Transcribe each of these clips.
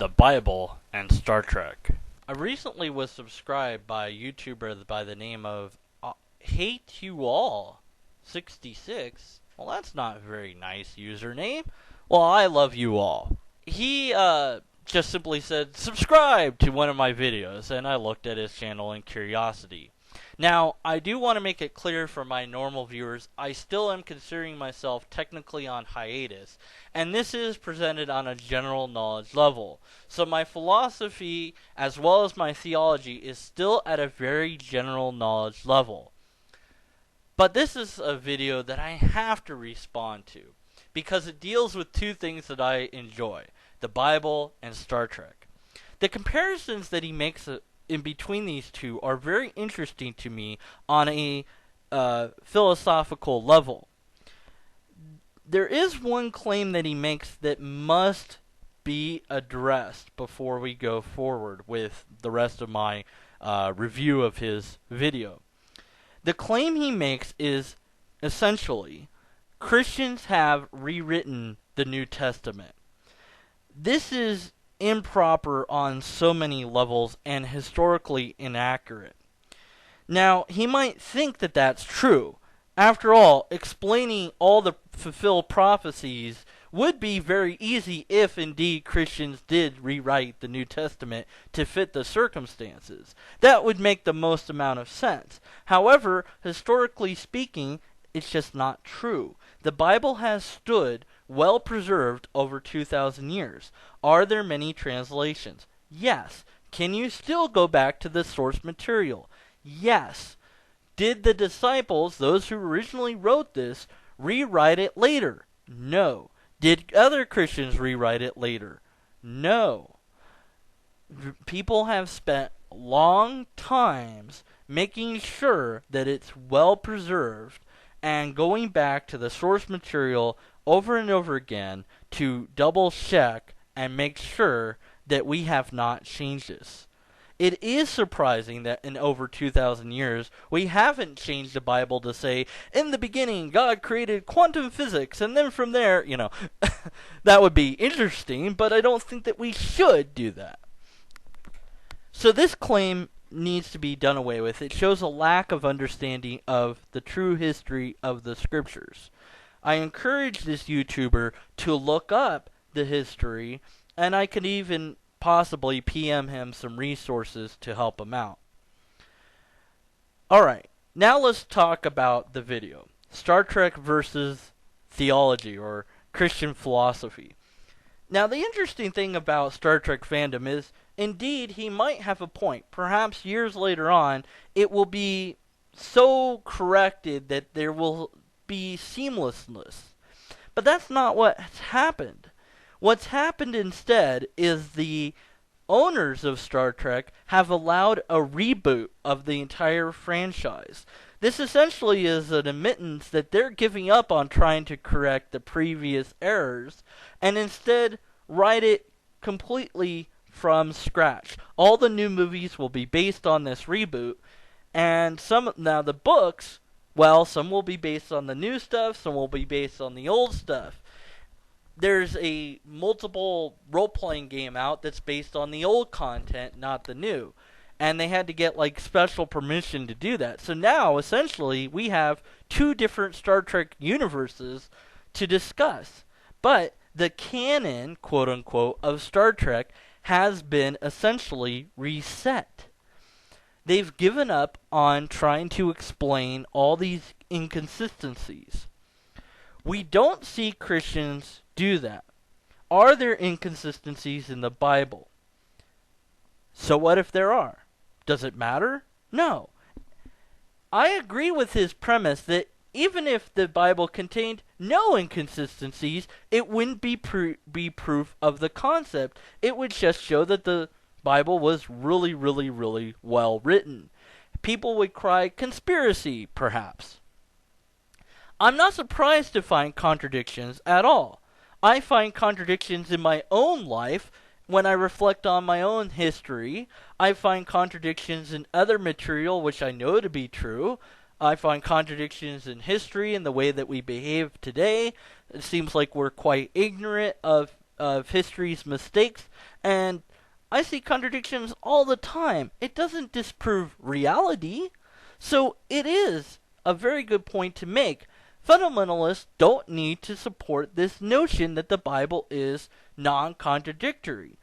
the Bible, and Star Trek. I recently was subscribed by a YouTuber by the name of Hate You All 66. Well, that's not a very nice username. Well, I love you all. He just simply said subscribe to one of my videos, and I looked at his channel in curiosity. Now, I do want to make it clear for my normal viewers, I still am considering myself technically on hiatus, and this is presented on a general knowledge level. So my philosophy, as well as my theology, is still at a very general knowledge level. But this is a video that I have to respond to, because it deals with two things that I enjoy, the Bible and Star Trek. The comparisons that he makes in between these two are very interesting to me on a philosophical level. There is one claim that he makes that must be addressed before we go forward with the rest of my review of his video. The claim he makes is essentially Christians have rewritten the New Testament. This is improper on so many levels and historically inaccurate. Now, he might think that that's true. After all, explaining all the fulfilled prophecies would be very easy if indeed Christians did rewrite the New Testament to fit the circumstances. That would make the most amount of sense. However, historically speaking, it's just not true. The Bible has stood well preserved over 2,000 years. Are there many translations? Yes. Can you still go back to the source material? Yes. Did the disciples, those who originally wrote this, rewrite it later? No. Did other Christians rewrite it later? No. People have spent long times making sure that it's well preserved and going back to the source material over and over again to double check and make sure that we have not changed this. It is surprising that in over 2,000 years, we haven't changed the Bible to say, in the beginning, God created quantum physics, and then from there, that would be interesting, but I don't think that we should do that. So this claim needs to be done away with. It shows a lack of understanding of the true history of the scriptures. I encourage this YouTuber to look up the history, and I could even possibly PM him some resources to help him out. Alright, now let's talk about the video. Star Trek versus theology, or Christian philosophy. Now, the interesting thing about Star Trek fandom is, indeed, he might have a point. Perhaps years later on, it will be so corrected that there will be seamlessness. But that's not what's happened. What's happened instead is the owners of Star Trek have allowed a reboot of the entire franchise. This essentially is an admittance that they're giving up on trying to correct the previous errors and instead write it completely from scratch. All the new movies will be based on this reboot, and now the books, well, some will be based on the new stuff, some will be based on the old stuff. There's a multiple role-playing game out that's based on the old content, not the new. And they had to get special permission to do that. So now, essentially, we have two different Star Trek universes to discuss. But the canon, quote-unquote, of Star Trek has been essentially reset. They've given up on trying to explain all these inconsistencies. We don't see Christians do that. Are there inconsistencies in the Bible? So what if there are? Does it matter? No. I agree with his premise that even if the Bible contained no inconsistencies, it wouldn't be proof of the concept. It would just show that the Bible was really, really, really well written. People would cry conspiracy, perhaps. I'm not surprised to find contradictions at all. I find contradictions in my own life when I reflect on my own history. I find contradictions in other material which I know to be true. I find contradictions in history and the way that we behave today. It seems like we're quite ignorant of of history's mistakes, and I see contradictions all the time. It doesn't disprove reality. So it is a very good point to make. Fundamentalists don't need to support this notion that the Bible is non-contradictory.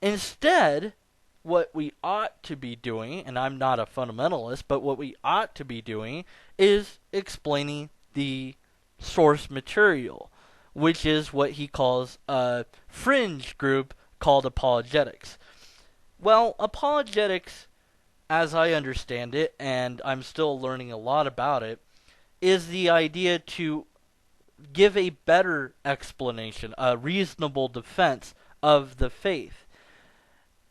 Instead, what we ought to be doing, and I'm not a fundamentalist, but what we ought to be doing is explaining the source material, which is what he calls a fringe group called apologetics. Well, apologetics, as I understand it, and I'm still learning a lot about it, is the idea to give a better explanation, a reasonable defense of the faith.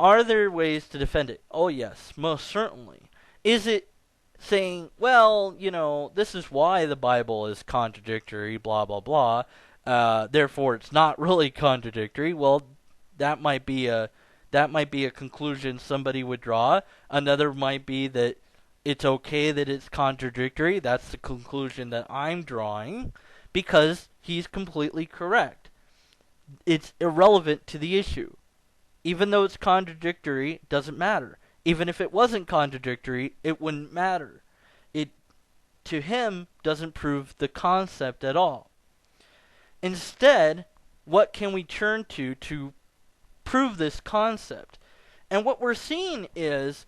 Are there ways to defend it? Oh yes, most certainly. Is it saying, well, this is why the Bible is contradictory, blah, blah, blah, therefore it's not really contradictory? Well, that might be a conclusion somebody would draw. Another might be that it's okay that it's contradictory. That's the conclusion that I'm drawing, because he's completely correct. It's irrelevant to the issue. Even though it's contradictory, it doesn't matter. Even if it wasn't contradictory, it wouldn't matter. It, to him, doesn't prove the concept at all. Instead, what can we turn to prove this concept? And what we're seeing is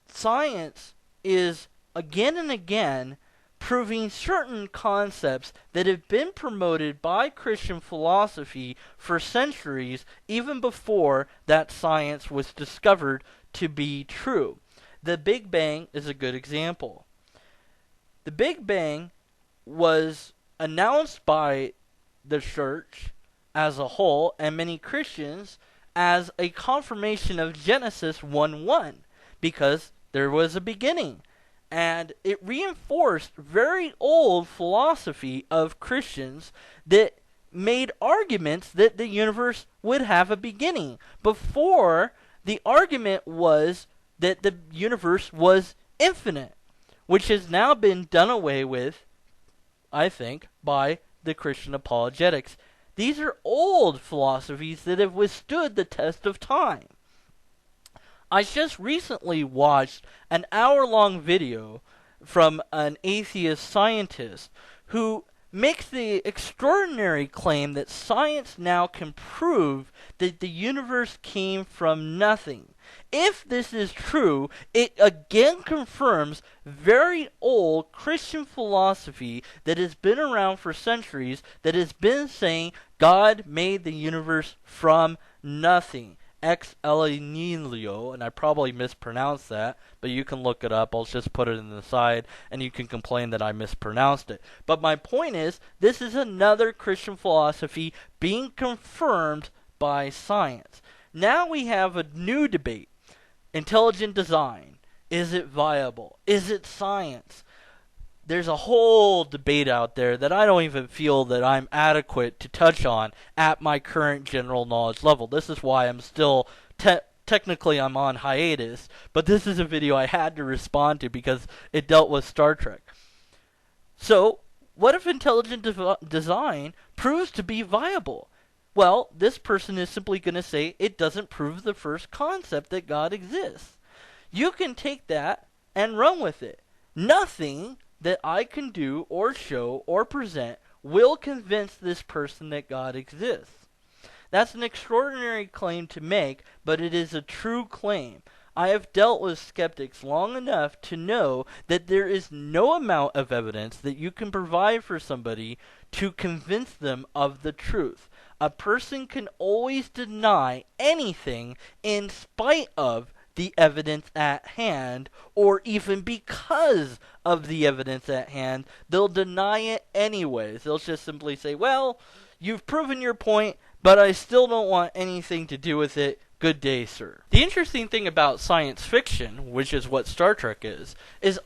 science is again and again proving certain concepts that have been promoted by Christian philosophy for centuries, even before that science was discovered to be true. The Big Bang is a good example. The Big Bang was announced by the church as a whole, and many Christians, as a confirmation of Genesis 1:1, because there was a beginning. And it reinforced very old philosophy of Christians that made arguments that the universe would have a beginning. Before, the argument was that the universe was infinite, which has now been done away with, I think, by the Christian apologetics. These are old philosophies that have withstood the test of time. I just recently watched an hour-long video from an atheist scientist who makes the extraordinary claim that science now can prove that the universe came from nothing. If this is true, it again confirms very old Christian philosophy that has been around for centuries, that has been saying God made the universe from nothing. Ex nihilo, and I probably mispronounced that, but you can look it up. I'll just put it in the side, and you can complain that I mispronounced it. But my point is, this is another Christian philosophy being confirmed by science. Now we have a new debate. Intelligent design. Is it viable? Is it science? There's a whole debate out there that I don't even feel that I'm adequate to touch on at my current general knowledge level. This is why I'm still, technically I'm on hiatus, but this is a video I had to respond to because it dealt with Star Trek. So, what if intelligent design proves to be viable? Well, this person is simply going to say it doesn't prove the first concept that God exists. You can take that and run with it. Nothing that I can do or show or present will convince this person that God exists. That's an extraordinary claim to make, but it is a true claim. I have dealt with skeptics long enough to know that there is no amount of evidence that you can provide for somebody to convince them of the truth. A person can always deny anything in spite of the evidence at hand, or even because of the evidence at hand, they'll deny it anyways. They'll just simply say, well, you've proven your point, but I still don't want anything to do with it. Good day, sir. The interesting thing about science fiction, which is what Star Trek is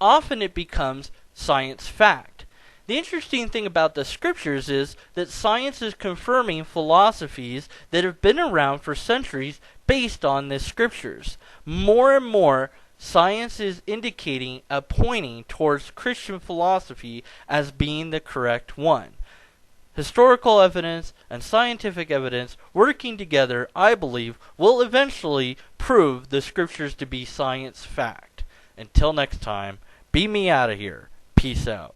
often it becomes science fact. The interesting thing about the scriptures is that science is confirming philosophies that have been around for centuries based on the scriptures. More and more, science is indicating pointing towards Christian philosophy as being the correct one. Historical evidence and scientific evidence working together, I believe, will eventually prove the scriptures to be science fact. Until next time, be me out of here. Peace out.